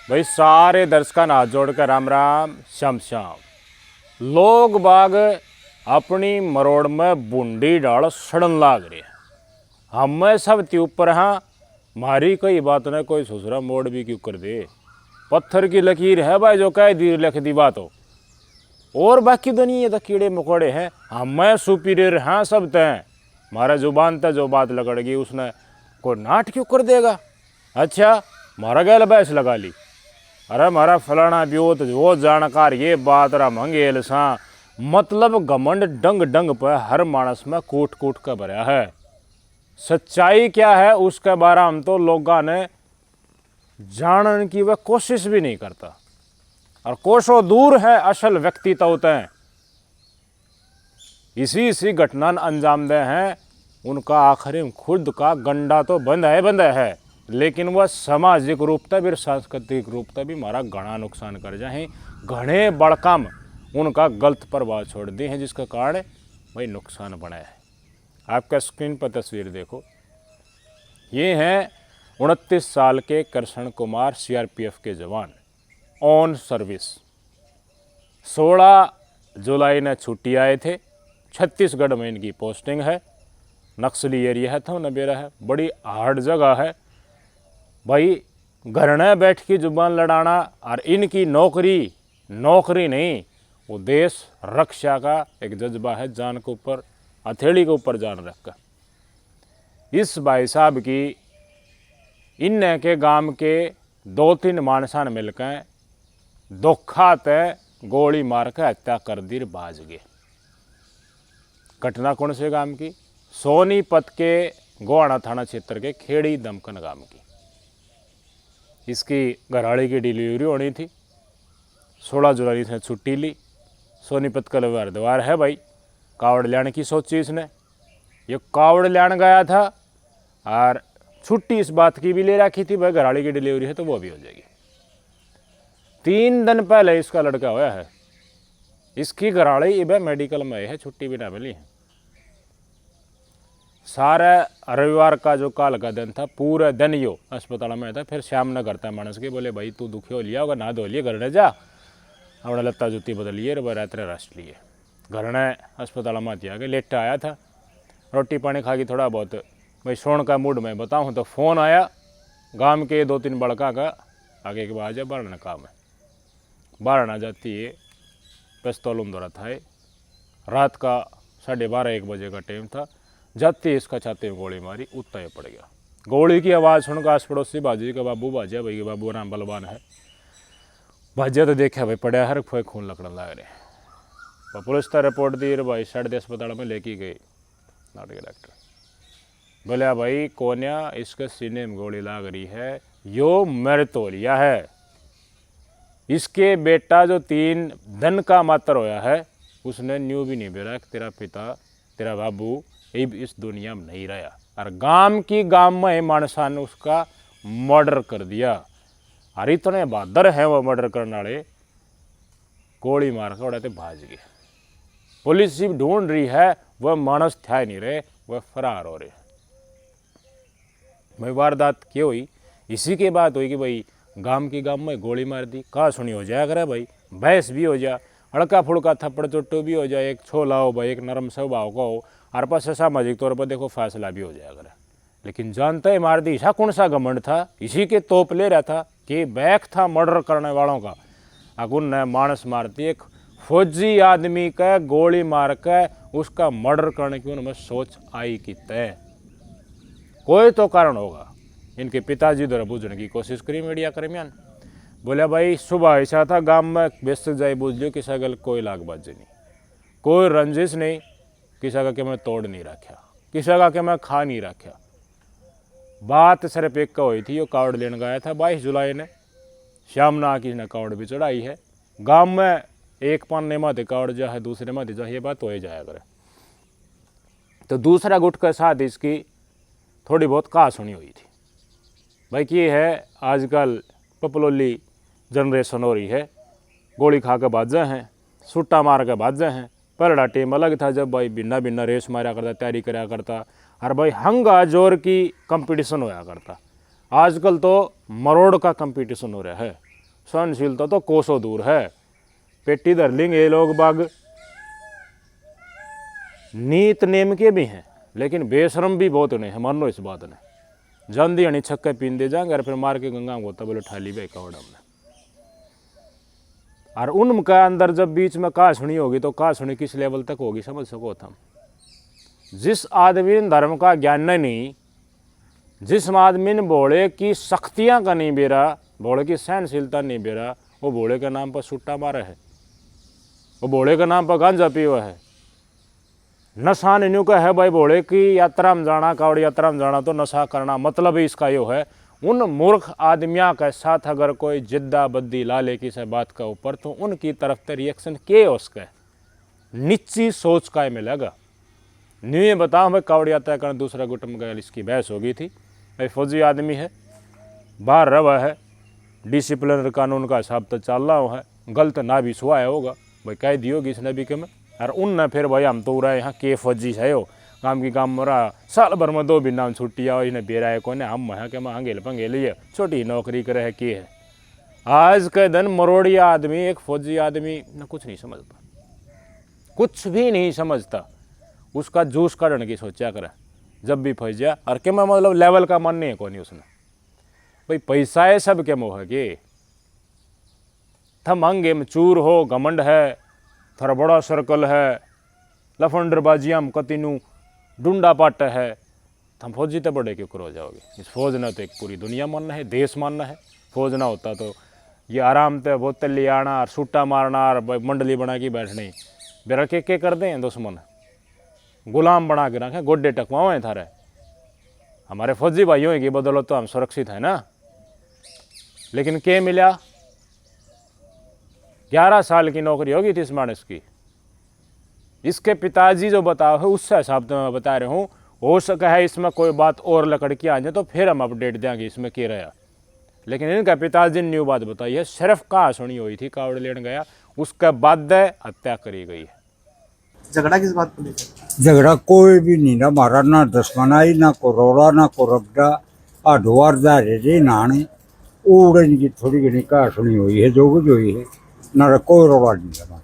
भाई सारे दर्शकों हाथ जोड़कर राम राम श्याम श्याम। लोग बाग अपनी मरोड़ में बूंदी डाल सड़न लाग रहे हैं। हमें सब ते ऊपर हाँ मारी कोई बात न कोई ससुरा मोड़ भी क्यों कर दे। पत्थर की लकीर है भाई जो कह दी लिख दी बात हो। और बाकी दुनिया तो कीड़े मकोड़े हैं। हमें सुपीरियर हाँ सब तय मारा जुबान तक जो बात लगड़गी उसने को नाट क्यों कर देगा। अच्छा मारा गैल बैस लगा ली। अरे मारा फलाना ब्योत वो जानकार ये बात रा मंगेल सा मतलब घमंड डंग डंग पर हर मानस में कूट कूट का भरा है। सच्चाई क्या है उसके बारे हम तो लोगों ने जानने की वह कोशिश भी नहीं करता और कोसों दूर है असल व्यक्तित्व तय। इसी घटना अंजाम दे हैं उनका आखिरी खुद का गंडा तो बंद है लेकिन वह सामाजिक रूप से भी सांस्कृतिक रूप से भी हमारा घना नुकसान कर जाए। घने बड़कम उनका गलत प्रभाव छोड़ दी है जिसका कारण वही नुकसान बना है। आपका स्क्रीन पर तस्वीर देखो। ये हैं 29 साल के कृष्ण कुमार सीआरपीएफ के जवान ऑन सर्विस। 16 जुलाई ने छुट्टी आए थे। छत्तीसगढ़ में इनकी पोस्टिंग है। नक्सली एरिया है तो नबेरा है बड़ी हार्ड जगह है भाई। घर में बैठ की जुबान लड़ाना और इनकी नौकरी नहीं वो देश रक्षा का एक जज्बा है। जान के ऊपर हथेली के ऊपर जान रखकर इस भाई साहब की इन के गांव के 2-3 मानसान मिलकर धोखा तय गोली मार कर हत्या कर दी बाज गए। घटना कौन से गांव की? सोनीपत के गोवाना थाना क्षेत्र के खेड़ी दमकन गांव की। इसकी घरवाली की डिलीवरी होनी थी। 16 जुलाई से छुट्टी ली। सोनीपत का हरिद्वार है भाई। कावड़ लाने की सोची इसने। ये कावड़ लाने गया था और छुट्टी इस बात की भी ले रखी थी भाई घरवाली की डिलीवरी है तो वो भी हो जाएगी। 3 दिन पहले इसका लड़का होया है। इसकी घरवाली इबे मेडिकल में है छुट्टी भी ना मिली है। सारा रविवार का जो काल का दिन था पूरे दिन यो अस्पताल में था। फिर शाम न करता मानस के बोले भाई तू दुखी हो लिया होगा ना धो लिए घर ने जा अपना लत्ता जूती बदलिए रात्रे रेस्ट लिए। घर ने अस्पताल में आके लेट आया था। रोटी पानी खा के थोड़ा बहुत भाई सोने का मूड में बताऊँ तो फ़ोन आया गांव के 2-3 बड़का का आगे के बाद बारना काम है। बारना जाती है पिस्तौल दौरा था। रात का 12:30-1 बजे का टाइम था। जाते इसका छाते में गोली मारी उतना ही पड़ गया। गोली की आवाज़ सुनकर आस पड़ोसी बाजी का बाबू भाजिया भाई के बाबू नाम बलवान है। भाजिया तो देखा भाई पड़ा हर फोए खून लकड़न लग रहे। पुलिस तो रिपोर्ट दी भाई 10:30 अस्पताल में लेके गई। नाट के डॉक्टर बोले भाई कोन्या इसके सीने में गोली लग रही है यो मृतोलिया है। इसके बेटा जो 3 दिन का मात्र होया है उसने न्यू भी नहीं बेरा तेरा पिता तेरा बाबू इस दुनिया में नहीं रहा और गांव में मानसा ने उसका मर्डर कर दिया। और इतने बहादुर है वो मर्डर करने वाले गोली मार कर उड़ाते भाज गए। पुलिस सिर्फ ढूंढ रही है वह मानस था नहीं रहे वह फरार हो रहे। भाई वारदात क्यों हुई? इसी के बात हुई कि भाई गांव में गोली मार दी। कहा सुनी हो जाया करे भाई बहस भी हो जा हड़का फुड़का थप्पड़ चोट्टू भी हो जाए एक छोला हो भाई एक नरम स्वभाव का हो और पास सामाजिक तौर पर देखो फैसला भी हो जाया करे। लेकिन जानते ही मार दी। ऐसा कौन सा घमंड था? इसी के तोप ले रहा था कि बैक था मर्डर करने वालों का। अगुन ने मानस मारती एक फौजी आदमी का गोली मार के उसका मर्डर करने की उनमें सोच आई कि तय कोई तो कारण होगा। इनके पिताजी द्वारा बूझने की कोशिश करी मीडिया कर्मियान। बोले भाई सुबह ऐसा था गांव में बेस्त जाए बूझ लियो किसा गल कोई लागबाजी नहीं कोई रंजिश नहीं किसा का के मैं तोड़ नहीं रखा किसा का के मैं खा नहीं रखा। बात सिर्फ एक का हुई थी। वो कावड़ लेने गया था 22 जुलाई ने शाम ना किसी ने कावड़ भी चढ़ाई है। गांव में एक पन्ने माथे कावड़ जा है दूसरे माथे जा ये बात हो ही जाया करे। तो दूसरा गुट के साथ इसकी थोड़ी बहुत कहा सुनी हुई थी भाई कि है आजकल पपलोली जनरेशन हो रही है। गोली खा के बाजे हैं सुट्टा मार के बाजे हैं। पहला टीम अलग था जब भाई भिन्ना भिन्ना रेस मारा करता तैयारी कराया करता और भाई हंगा जोर की कंपटीशन होया करता। आजकल तो मरोड़ का कंपटीशन हो रहा है। सहनशीलता तो कोसों दूर है। पेटी धर लेंगे ये लोग बाग, नीत नेम के भी हैं लेकिन बेशरम भी बहुत नहीं है, मानो इस बात ने। जल्दी हनी छक्के पीन दे जाएंगे और फिर मार के गंगा होता बोले ठाली भाई कवड़ा में। और उनका अंदर जब बीच में काशुनी होगी तो काशुनी किस लेवल तक होगी समझ सको तुम। जिस आदमी ने धर्म का ज्ञान नहीं, जिस आदमी ने भोले की शक्तियां का नहीं बेरा, भोले की सहनशीलता नहीं बेरा, वो भोले के नाम पर सुट्टा मारा है, वो भोले के नाम पर गांजा पियो है। नशा नहीं का है भाई, भोले की यात्रा में जाना, कावड़ यात्रा में जाना तो नशा करना, मतलब ही इसका यो है। उन मूर्ख आदमियों के साथ अगर कोई जिद्दा बद्दी ला ले किसी बात का ऊपर तो उनकी तरफ से रिएक्शन के उसका निच्ची सोच का मिलेगा। न्यू ये बताओ भाई कावड़ यात्रा करने दूसरा गुट में गया, इसकी बहस हो गई थी। भाई फौजी आदमी है, बाहर रवा है, डिसिप्लिनरी कानून का हिसाब तो चल रहा है, गलत ना भी सुहा होगा भाई कह दी होगी इस नबी के में। और उन फिर भाई हम तो रहे यहाँ के फौजी है हो काम की काम मरा साल भर में 2 महीना में छुट्टी आओ, इन्हें बेरा है कोने हम यहाँ के मांगेल पंगेल ये छोटी नौकरी करे है की है। आज के दिन मरोड़िया आदमी एक फौजी आदमी न कुछ नहीं समझता, कुछ भी नहीं समझता, उसका जूस काटने की सोचा करे जब भी फंस जा। और के मतलब लेवल का मन नहीं है कौन उसने भाई, पैसा है सब के मोह के थम अंगे में चूर हो, घमंड है, थोड़ा बड़ा सर्कल है, लफंडरबाजियाँ में कतिनू डूंडा पाट है, हम फौजी तो बड़े क्यों करो जाओगे। इस फौज ने तो एक पूरी दुनिया मानना है, देश मानना है। फौज ना होता तो ये आराम से बोतल ले आना और सूटा मारना और मंडली बना के बैठने बेरा के कर दें दुश्मन, गुलाम बना के रखें, गोड्डे टकवाओ थारे। हमारे फौजी भाइयों की बदौलत तो हम सुरक्षित है ना। लेकिन क्या मिला, 11 साल की नौकरी होगी थी इस मानस की। इसके पिताजी जो बताओ है उससे हिसाब से मैं बता रहा हूँ, हो सका है इसमें कोई बात और लकड़ की आ जाए तो फिर हम अपडेट देंगे इसमें क्या रहा। लेकिन इनका पिताजी ने न्यू बात बताई है, सिर्फ कहाँ सुनी हुई थी कावड़ लेने गया, उसके बाद हत्या करी गई है। झगड़ा किस बात पर? झगड़ा कोई भी नहीं ना मारा, ना दुश्मनाई, ना को रोड़ा, ना को रबड़ा। आ ढोर जा रे नाने उड़े की थोड़ी घनी कहा सुनी हुई है, जो कुछ हुई है ना कोई रोड़ा नहीं हमारा।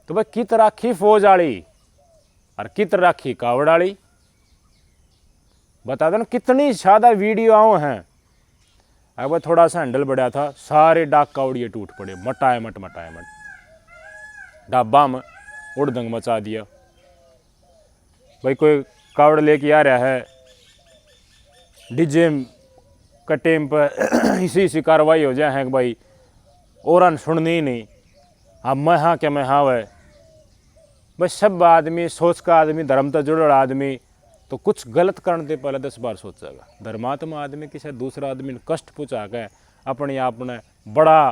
तो भाई कित राखी फौज आली और कित राखी कावड़ आली, बता दो ना कितनी ज्यादा वीडियो हैं। अब थोड़ा सा हैंडल बढ़िया था, सारे डाक कावड़िए टूट पड़े, मटाए मट डाबा में उड़दंग मचा दिया। भाई कोई कावड़ लेके आ रहा है डीजे का टेम पर इसी कार्रवाई हो जाए है कि भाई और सुननी नहीं, अब मैं हाँ क्या मैं हाँ वह भाई। सब आदमी सोच का आदमी, धर्म से जुड़ा आदमी तो कुछ गलत करने से पहले 10 बार सोचेगा। धर्मात्मा आदमी किसी दूसरा आदमी ने कष्ट पहुँचा के अपने आप ने बड़ा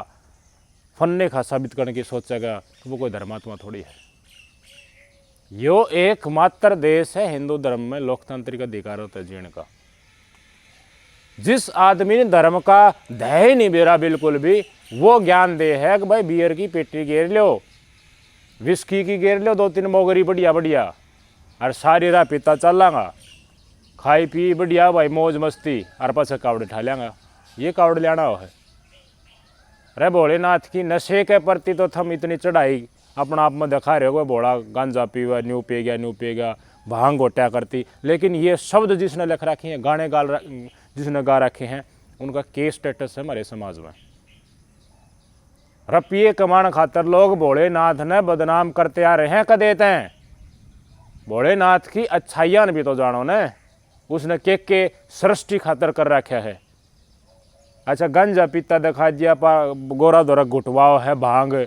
फन्ने खा साबित करने की सोचेगा तो वो कोई धर्मात्मा थोड़ी है। यो एकमात्र देश है हिंदू धर्म में लोकतांत्रिक अधिकार होता है जीने का। जिस आदमी ने धर्म का ध्येय नहीं बेरा बिल्कुल भी, वो ज्ञान दे है कि भाई बियर की पेटी घेर लो, विस्की की घेर लो 2-3 मोगरी बढ़िया बढ़िया और सारी रात पीता चलांगा, खाई पी बढ़िया भाई मौज मस्ती और पास कावड़ ठा लेंगा। ये कावड़ लेना है। अरे भोलेनाथ की नशे के प्रति तो थम इतनी चढ़ाई अपना आप में दिखा रहे हो, भोला गांजा पीवा, न्यू पेगा भांग गोट्या करती। लेकिन ये शब्द जिसने लिख रखे हैं, गाने जिसने गा रखे हैं, उनका केस स्टेटस है हमारे समाज में। रुपये कमाने खातर लोग भोलेनाथ ने बदनाम करते आ रहे हैं, कद देते हैं। भोलेनाथ की अच्छाइयां भी तो जानो ने, उसने के सृष्टि खातर कर रखा है। अच्छा गंजा पीता दिखा दिया, गोरा दोरा घुटवाओ है भांग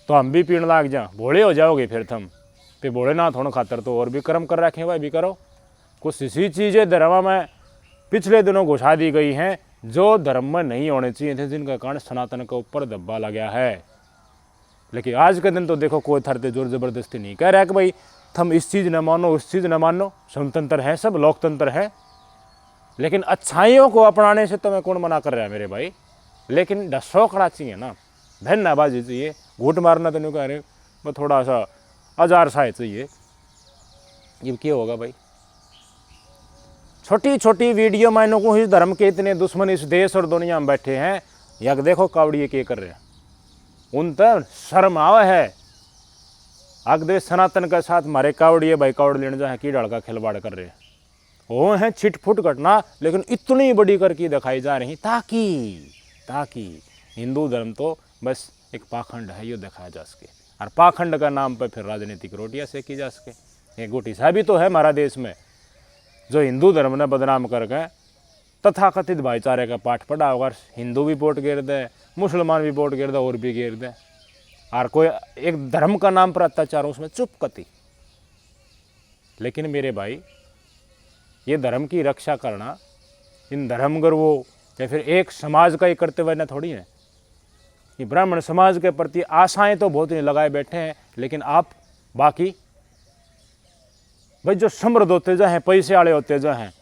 तो हम भी पीने लाग जा, भोले हो जाओगे फिर तुम। फिर भोलेनाथ होने खातर तो और भी कर्म कर रखे भाई, भी करो कुछ। इसी चीज़ें धर्म में पिछले दिनों घुसा दी गई हैं जो धर्म में नहीं होने चाहिए थे, जिनका कारण सनातन के ऊपर दब्बा लगा है। लेकिन आज के दिन तो देखो कोई थरते जोर जबरदस्ती नहीं कह रहा कि भाई तुम इस चीज़ न मानो उस चीज़ न मानो, स्वतंत्र है, सब लोकतंत्र है। लेकिन अच्छाइयों को अपनाने से तो मैं कौन मना कर रहा है मेरे भाई। लेकिन डसो खड़ा चाहिए ना, धन्यवाद चाहिए, घूट मारना तो नहीं कह रहे, मैं थोड़ा सा हजार सा चाहिए। ये क्या होगा भाई, छोटी छोटी वीडियो मायनों को इस धर्म के इतने दुश्मन इस देश और दुनिया में बैठे हैं, यक देखो कावड़िए के कर रहे हैं, उन तो शर्म आवे है। अग दे सनातन के साथ मारे कावड़िए भाई कावड़ लेने जो है की डाल का खिलवाड़ कर रहे हैं, वो है छिटफुट घटना, लेकिन इतनी बड़ी करके दिखाई जा रही ताकि हिंदू धर्म तो बस एक पाखंड है, ये दिखाया जा सके, और पाखंड का नाम पर फिर राजनीतिक रोटियां सेकी जा सके। एक गोटी साहब भी तो है हमारा देश में, जो हिंदू धर्म ने बदनाम करके तथाकथित भाईचारे का पाठ पढ़ा होगा, हिंदू भी वोट गिर दे, मुसलमान भी वोट गिर दे, और भी गिर दे, और कोई एक धर्म का नाम पर अत्याचार उसमें चुप कती। लेकिन मेरे भाई, ये धर्म की रक्षा करना इन धर्मगुरुओं या फिर एक समाज का ही कर्तव्य न थोड़ी है। ये ब्राह्मण समाज के प्रति आशाएं तो बहुत ही लगाए बैठे हैं, लेकिन आप बाकी भाई जो समृद्ध होते जो हैं, पैसे वाले होते जो हैं,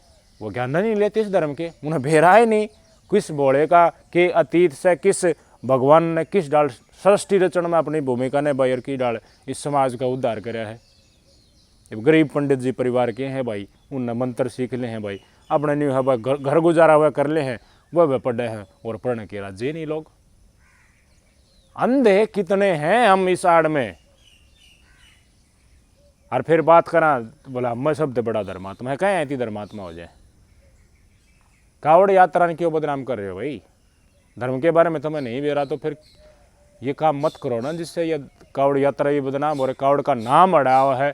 वो ज्ञान नहीं लेते इस धर्म के, उन्हें भेरा ही नहीं किस बोले का के अतीत से किस भगवान ने किस डाल सृष्टि रचना में अपनी भूमिका ने बैर की डाल इस समाज का उद्धार कराया है। गरीब पंडित जी परिवार के हैं भाई, उनने मंत्र सीख ले हैं भाई, अपने नहीं है भाई घर गुजारा हुआ कर ले हैं, वह पढ़े हैं और पढ़ने के राज्य नहीं। लोग अंधे कितने हैं हम इस आड़ में। और फिर बात करा बोला मैं शब्द बड़ा धर्मात्मा है, कहें ऐसी धर्मात्मा हो जाए। कावड़ यात्रा ने क्यों बदनाम कर रहे हो भाई? धर्म के बारे में तुम्हें नहीं बेरा तो फिर ये काम मत करो ना, जिससे ये कावड़ यात्रा भी बदनाम हो रही, कावड़ का नाम अड़ा हुआ है,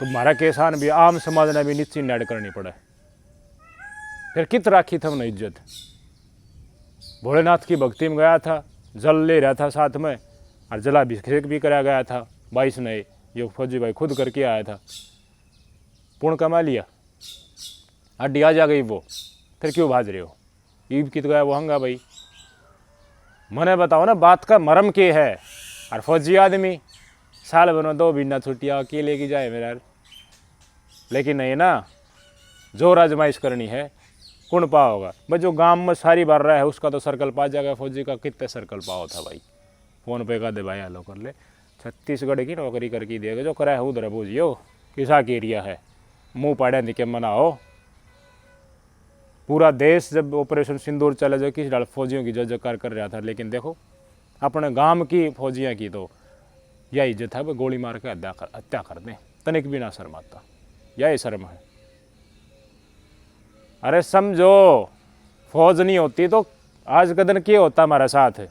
तुम्हारा केसान भी आम समाज ने भी निश्चित ऐड करनी पड़े। फिर कित राखी था हमने इज्जत। भोलेनाथ की भक्ति में गया था, जल ले रहा था साथ में, और जलाभिषेक भी कराया गया था 22 ने, ये फौजी भाई खुद करके आया था, पुण्य कमा लिया, हड्डी आ जा गई वो, फिर क्यों भाज रहे हो? ईब कित गया वो हंगा भाई, मने बताओ ना बात का मरम के है। और फौजी आदमी साल भर में 2 महीना छुट्टियाँ अकेले की जाए मेरा, लेकिन नहीं ना, जोर आजमाइश करनी है कौन पाओगा भाई? जो गांव में सारी बार रहा है उसका तो सर्कल पा जाएगा, फौजी का कितने सर्कल पाओ था भाई? फोन पे का दे भाई हेलो कर ले, छत्तीसगढ़ की नौकरी करके देगा जो करा है उधर बूझियो किसा के एरिया है, मुँह पाड़े निके मनाओ। पूरा देश जब ऑपरेशन सिंदूर चले जो किस डाल फौजियों की जय जयकार कर रहा था, लेकिन देखो अपने गांव की फौजियाँ की तो यह इज्जत है, वो गोली मार के हत्या कर दें, तनिक भी ना शर्माता, यही शर्म है। अरे समझो फौज नहीं होती तो आज का दिन क्या होता हमारे साथ है।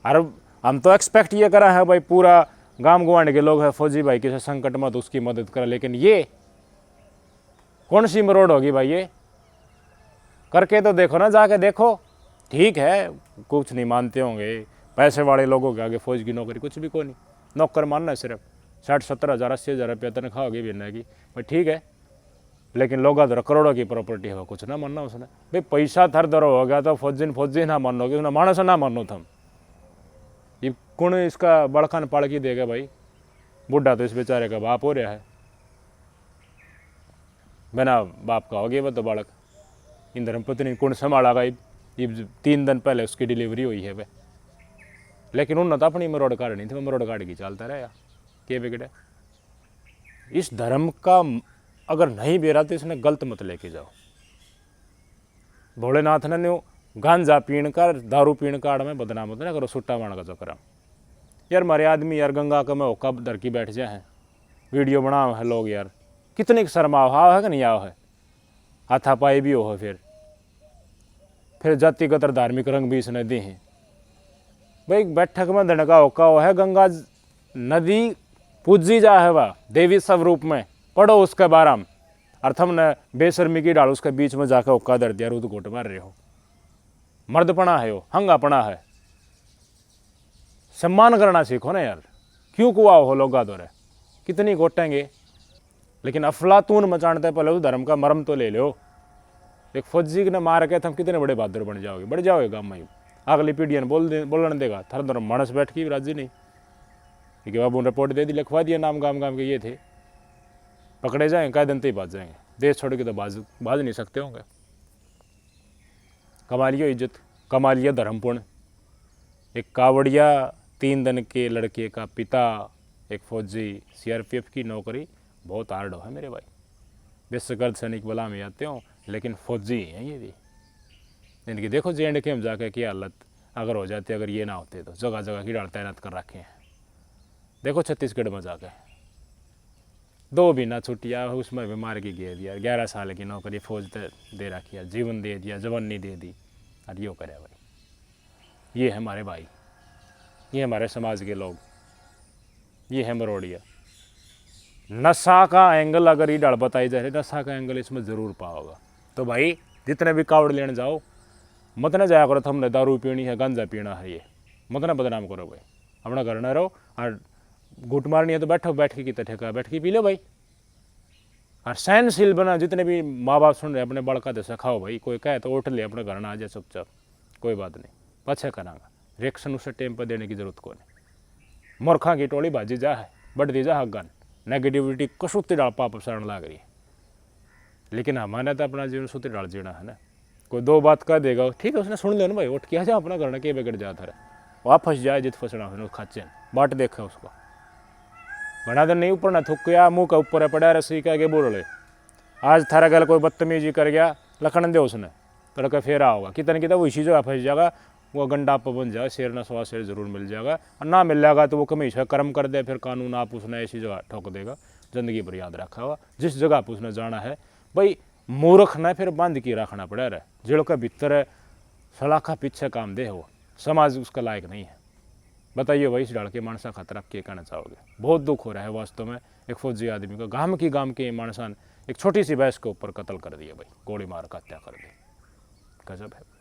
अरे हम तो एक्सपेक्ट ये करा है भाई पूरा गांव गुआंढ के लोग है फौजी भाई किसी संकट में तो उसकी मदद करा, लेकिन ये कौन सी मरोड़ होगी भाई? ये करके तो देखो ना, जाके देखो। ठीक है कुछ नहीं मानते होंगे, पैसे वाले लोगों के आगे फौज की नौकरी कुछ भी को नहीं, नौकर मानना सिर्फ 60-70 हज़ार 80 हज़ार रुपया तनख्वाह होगी बिना की भाई, ठीक है। लेकिन लोग करोड़ों की प्रॉपर्टी है, कुछ ना मानना उसने भाई, पैसा थर दरो हो गया तो फौजी ना मानोगे, उसने मानस ना मानो थम। ये कौन इसका बड़खान पाड़की देगा भाई? बुढ़ा तो इस बेचारे का बाप हो रहा है, बिना बाप का हो गया वो तो बालक। इन धर्मपत्नी कौन संभाला? ये 3 दिन पहले उसकी डिलीवरी हुई है वह, लेकिन उन्होंने तो अपनी मरोड़ काटनी थी, मरोड़ काट की चलता रहा के बिगड़े। इस धर्म का अगर नहीं बेरा तो इसने गलत मत लेके जाओ। भोलेनाथ ने न्यू गांजा पीण का दारू पीण का आड़ में बदनाम होता ना करो, सुट्टा माण का चक्कर यार। मारे आदमी यार गंगा का में होका धर की बैठ जाए हैं, वीडियो बनाओ है लोग यार, कितने शर्मा हाव है कि नहीं आओ है, हाथापाई भी हो है। फिर जातिगत धार्मिक रंग भी इसने दी हैं भाई। बैठक में धनका होका हो है, गंगा नदी पूजी जा है वह देवी स्वरूप में, पढ़ो उसके बारे में, और तुमने बेशर्मी की डाल उसके बीच में जाकर होका दर दिया, रूद घोट मार रहे हो। मर्दपना है वो, हंगापना है, सम्मान करना सीखो ना यार। क्यों कुआ हो लोग दौरे कितनी घोटेंगे, लेकिन अफलातून मचानते पहले उस धर्म का मरम तो ले लो। एक फौजी ने मार के तुम कितने बड़े बहादुर बन जाओगे, बढ़ जाओगे गाँव में। अगली पीढ़ी ने बोलने देगा थर धर्म मानस बैठ की राजी नहीं, क्योंकि बाबू ने रिपोर्ट दे दी, लिखवा दिया नाम गाम गाम के ये थे, पकड़े जाएंगे कई दिन तो ही भाज जाएंगे, देश छोड़ के तो भाज नहीं सकते होंगे। कमा लियो इज्जत, कमा लिया धर्मपूर्ण। एक कावड़िया 3 दिन के लड़के का पिता, एक फौजी, CRPF की नौकरी बहुत हार्ड है मेरे भाई। विश्वगर्द सैनिक बला में आते हो, लेकिन फौजी हैं ये भी। इनकी देखो JNK में जाके क्या हालत अगर हो जाती, अगर ये ना होते तो जगह जगह की डाल तैनात कर रखे हैं। देखो छत्तीसगढ़ में जाके 2 महीना छुट्टियाँ, उसमें भी मार के गए दिया, 11 साल की नौकरी फौज दे रखी है, जीवन दे दिया, जवानी दे दी, और यो करे भाई। ये है हमारे भाई, ये हमारे समाज के लोग, ये है मरोड़िया। नशा का एंगल अगर ये डाल बताई जा रही, नशा का एंगल इसमें ज़रूर पाओगा। तो भाई जितने भी कावड़ लेने जाओ, मत ना जाया करो तुमने दारू पीनी है, गांजा पीना है, ये मत ना बदनाम करो भाई। अपना घर ना रहो, और घुट मारनी है तो बैठो, बैठ के कितना ठेका बैठ के पी लो भाई। और सहनशील बना, जितने भी माँ बाप सुन रहे अपने बड़का दे सिखाओ भाई। कोई कहे तो उठ ले, अपने घर ना आ जाए चुपचाप, कोई बात नहीं, पछे करांगा। रिएक्शन उसे टाइम पर देने की जरूरत को नहीं। मूर्खा की टोली बाजी जा है, बढ़ती जा गन, नेगेटिविटी कसूती डाल पाप सरण लाग रही है। लेकिन हमारे तो अपना जीवन सूत्री डाल जीना है ना। कोई 2 बात कह देगा, ठीक है, उसने सुन लिया ना भाई, उठ के आ जा अपना घर ना, के बिगड़ जाता है, वापस जाए जित फंसना हो खाचे बाट देखे उसको। बना दिन नहीं ऊपर ना थुक गया, मुँह का ऊपर है पड़ा रसी का के बोल ले। आज थारा गल कोई बदतमीजी कर गया, लखन दे उसने तड़का फेरा होगा, कितने कितना वो इसी जगह फंस जाएगा, वो गंडा पर बन जाएगा, शेर ना सवा शेर जरूर मिल जाएगा। और ना मिल जाएगा तो वो हमेशा कर्म कर दे, फिर कानून आप उसने ऐसी जगह ठोक देगा, ज़िंदगी भर याद रखा हुआ। जिस जगह पर उसने जाना है भाई, मूर्ख ना फिर बांध के रखना पड़ा रहा, जेड़ का भीतर है सलाखा पीछे काम दे, वो समाज उसका लायक नहीं है। बताइए भाई, इस डाल के मानसा खतरा के कहना चाहोगे? बहुत दुख हो रहा है वास्तव में। एक फौजी आदमी को गाम के मानसान एक छोटी सी बहस के ऊपर कत्ल कर दिया भाई, गोली मार का हत्या कर दी। गजब है।